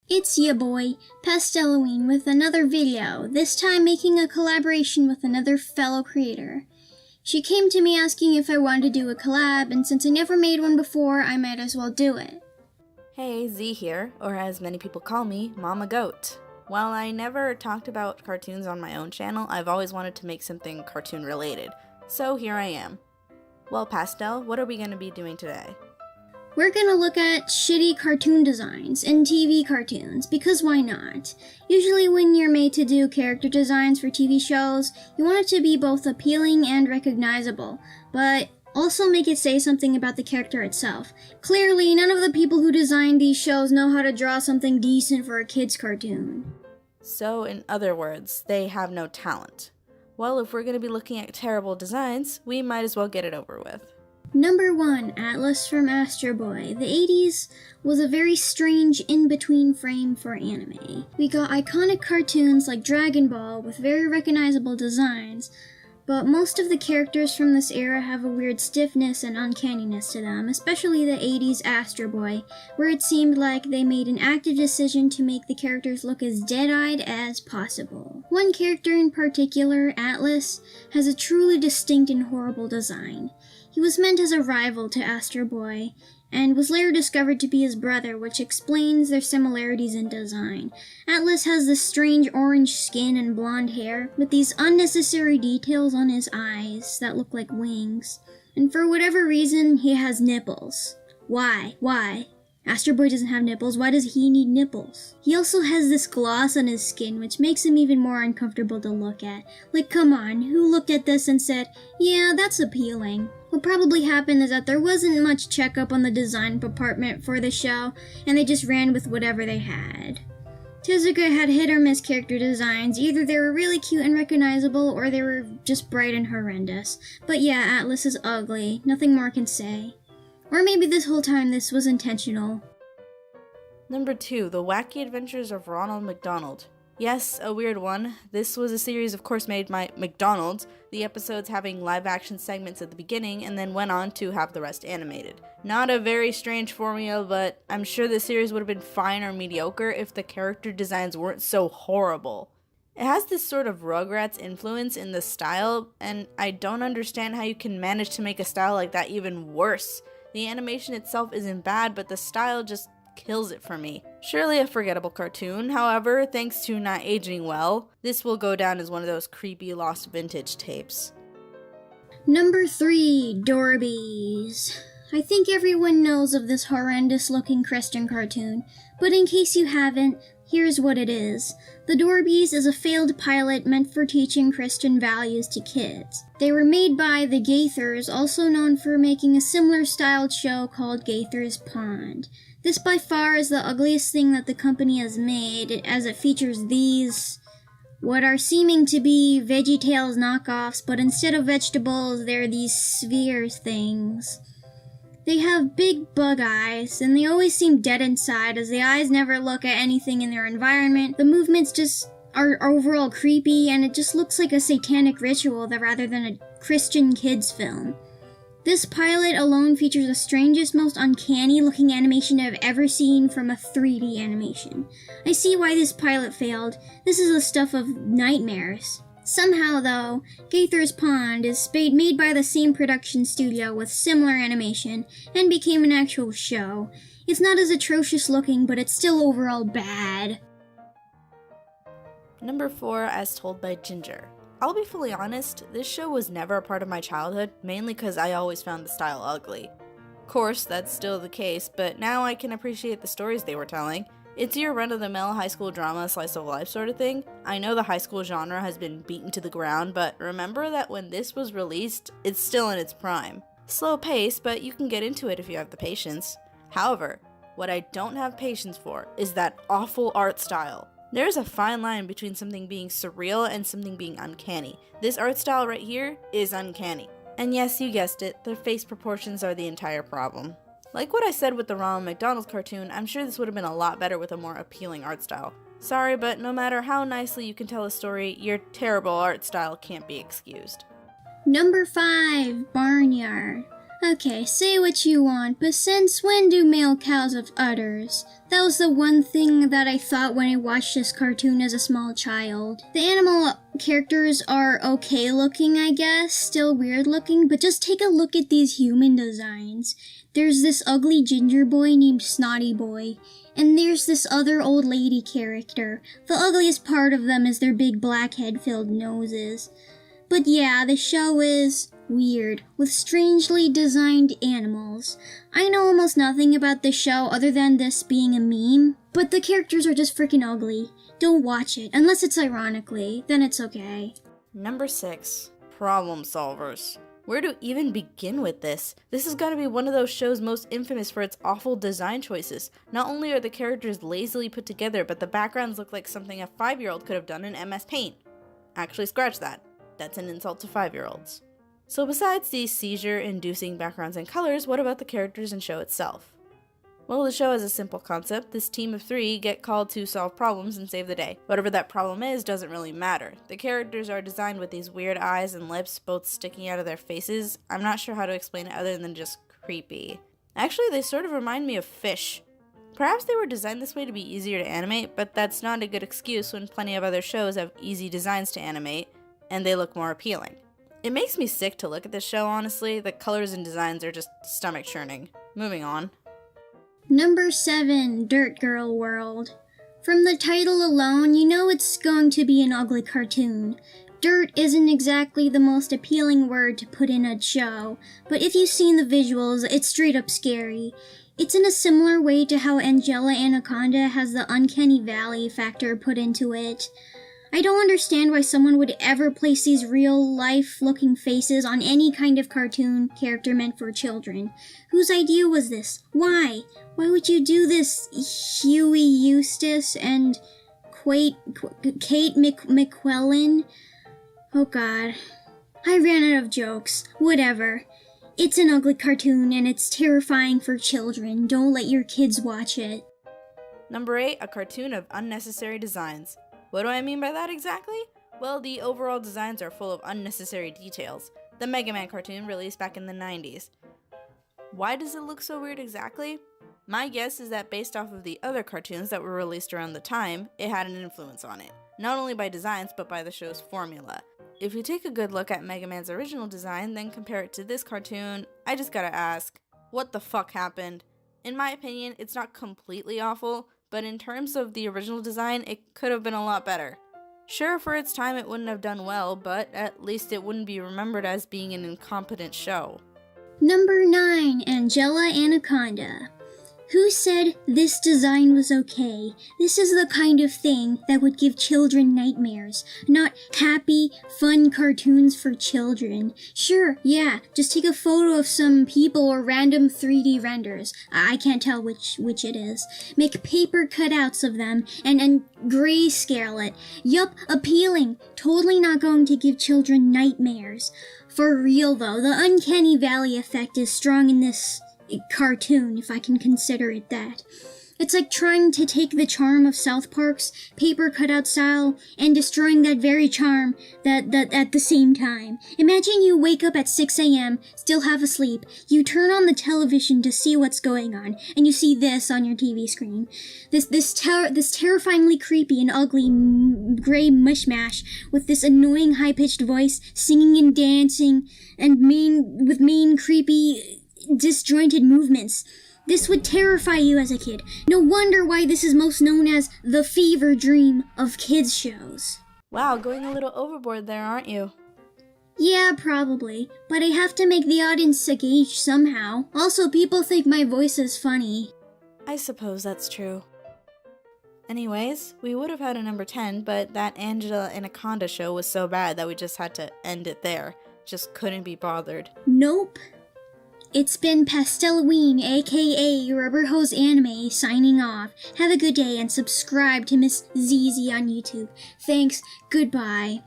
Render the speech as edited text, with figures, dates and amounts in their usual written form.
It's ya boy, Pasteloween with another video, this time making a collaboration with another fellow creator. She came to me asking if I wanted to do a collab, and since I never made one before, I might as well do it. Hey, Z here, or as many people call me, Mama Goat. While I never talked about cartoons on my own channel, I've always wanted to make something cartoon related. So here I am. Well, Pastel, what are we going to be doing today? We're gonna look at shitty cartoon designs in TV cartoons, because why not? Usually when you're made to do character designs for TV shows, you want it to be both appealing and recognizable, but also make it say something about the character itself. Clearly, none of the people who designed these shows know how to draw something decent for a kid's cartoon. So, in other words, they have no talent. Well, if we're going to be looking at terrible designs, we might as well get it over with. Number 1, Atlas from Astro Boy. The 80s was a very strange in-between frame for anime. We got iconic cartoons like Dragon Ball with very recognizable designs, but most of the characters from this era have a weird stiffness and uncanniness to them, especially the 80s Astro Boy, where it seemed like they made an active decision to make the characters look as dead-eyed as possible. One character in particular, Atlas, has a truly distinct and horrible design. He was meant as a rival to Astro Boy, and was later discovered to be his brother, which explains their similarities in design. Atlas has this strange orange skin and blonde hair, with these unnecessary details on his eyes that look like wings. And for whatever reason, he has nipples. Why? Why? Astro Boy doesn't have nipples, why does he need nipples? He also has this gloss on his skin, which makes him even more uncomfortable to look at. Like, come on, who looked at this and said, yeah, that's appealing? What probably happened is that there wasn't much checkup on the design department for the show, and they just ran with whatever they had. Tezuka had hit or miss character designs. Either they were really cute and recognizable, or they were just bright and horrendous. But yeah, Atlas is ugly. Nothing more can say. Or maybe this whole time this was intentional. Number 2, The Wacky Adventures of Ronald McDonald. Yes, a weird one. This was a series of course made by McDonald's, the episodes having live-action segments at the beginning and then went on to have the rest animated. Not a very strange formula, but I'm sure the series would have been fine or mediocre if the character designs weren't so horrible. It has this sort of Rugrats influence in the style, and I don't understand how you can manage to make a style like that even worse. The animation itself isn't bad, but the style just kills it for me. Surely a forgettable cartoon, however, thanks to not aging well, this will go down as one of those creepy lost vintage tapes. Number 3, Dorbies. I think everyone knows of this horrendous looking Christian cartoon, but in case you haven't, here's what it is. The Dorbies is a failed pilot meant for teaching Christian values to kids. They were made by the Gaithers, also known for making a similar styled show called Gaither's Pond. This by far is the ugliest thing that the company has made, as it features these, what are seeming to be VeggieTales knockoffs, but instead of vegetables, they're these sphere things. They have big bug eyes, and they always seem dead inside, as the eyes never look at anything in their environment. The movements just are overall creepy, and it just looks like a satanic ritual rather than a Christian kids film. This pilot alone features the strangest, most uncanny looking animation I've ever seen from a 3D animation. I see why this pilot failed. This is the stuff of nightmares. Somehow though, Gaither's Pond is made by the same production studio with similar animation and became an actual show. It's not as atrocious looking, but it's still overall bad. Number 4, As Told by Ginger. I'll be fully honest, this show was never a part of my childhood, mainly because I always found the style ugly. Of course, that's still the case, but now I can appreciate the stories they were telling. It's your run-of-the-mill high school drama, slice of life sort of thing. I know the high school genre has been beaten to the ground, but remember that when this was released, it's still in its prime. Slow pace, but you can get into it if you have the patience. However, what I don't have patience for is that awful art style. There's a fine line between something being surreal and something being uncanny. This art style right here is uncanny. And yes, you guessed it, the face proportions are the entire problem. Like what I said with the Ronald McDonald cartoon, I'm sure this would have been a lot better with a more appealing art style. Sorry, but no matter how nicely you can tell a story, your terrible art style can't be excused. Number 5, Barnyard. Okay, say what you want, but since when do male cows have udders? That was the one thing that I thought when I watched this cartoon as a small child. The animal characters are okay looking, I guess, still weird looking, but just take a look at these human designs. There's this ugly ginger boy named Snotty Boy, and there's this other old lady character. The ugliest part of them is their big black head-filled noses. But yeah, the show is weird, with strangely designed animals. I know almost nothing about this show other than this being a meme, but the characters are just freaking ugly. Don't watch it, unless it's ironically, then it's okay. Number 6. Problem Solvers. Where to even begin with this? This has got to be one of those shows most infamous for its awful design choices. Not only are the characters lazily put together, but the backgrounds look like something a 5-year-old could have done in MS Paint. Actually, scratch that. That's an insult to 5-year-olds. So besides these seizure-inducing backgrounds and colors, what about the characters and show itself? Well, the show has a simple concept. This team of 3 get called to solve problems and save the day. Whatever that problem is doesn't really matter. The characters are designed with these weird eyes and lips both sticking out of their faces. I'm not sure how to explain it other than just creepy. Actually, they sort of remind me of fish. Perhaps they were designed this way to be easier to animate, but that's not a good excuse when plenty of other shows have easy designs to animate, and they look more appealing. It makes me sick to look at this show, honestly. The colors and designs are just stomach churning. Moving on. Number 7, Dirt Girl World. From the title alone, you know it's going to be an ugly cartoon. Dirt isn't exactly the most appealing word to put in a show, but if you've seen the visuals, it's straight up scary. It's in a similar way to how Angela Anaconda has the uncanny valley factor put into it. I don't understand why someone would ever place these real-life looking faces on any kind of cartoon character meant for children. Whose idea was this? Why? Why would you do this, Huey Eustace and Kate McQuillan? Oh god. I ran out of jokes. Whatever. It's an ugly cartoon and it's terrifying for children. Don't let your kids watch it. Number 8, a cartoon of unnecessary designs. What do I mean by that exactly? Well, the overall designs are full of unnecessary details. The Mega Man cartoon released back in the 90s. Why does it look so weird exactly? My guess is that based off of the other cartoons that were released around the time, it had an influence on it. Not only by designs, but by the show's formula. If you take a good look at Mega Man's original design, then compare it to this cartoon, I just gotta ask, what the fuck happened? In my opinion, it's not completely awful, but in terms of the original design, it could have been a lot better. Sure, for its time it wouldn't have done well, but at least it wouldn't be remembered as being an incompetent show. Number 9, Angela Anaconda. Who said this design was okay? This is the kind of thing that would give children nightmares, not happy, fun cartoons for children. Sure, yeah, just take a photo of some people or random 3D renders. I can't tell which it is. Make paper cutouts of them and grayscale it. Yup, appealing. Totally not going to give children nightmares. For real though, the uncanny valley effect is strong in this cartoon, if I can consider it that. It's like trying to take the charm of South Park's paper cutout style and destroying that very charm that at the same time. Imagine you wake up at 6 a.m., still half asleep, you turn on the television to see what's going on, and you see this on your TV screen. This terrifyingly creepy and ugly gray mushmash with this annoying high-pitched voice, singing and dancing, and mean creepy disjointed movements. This would terrify you as a kid. No wonder why this is most known as the fever dream of kids shows. Wow, going a little overboard there, aren't you? Yeah, probably. But I have to make the audience engage somehow. Also, people think my voice is funny. I suppose that's true. Anyways, we would have had a number 10, but that Angela Anaconda show was so bad that we just had to end it there. Just couldn't be bothered. Nope. It's been Pasteloween, aka Rubber Hose Anime, signing off. Have a good day and subscribe to Miss ZZ on YouTube. Thanks, goodbye.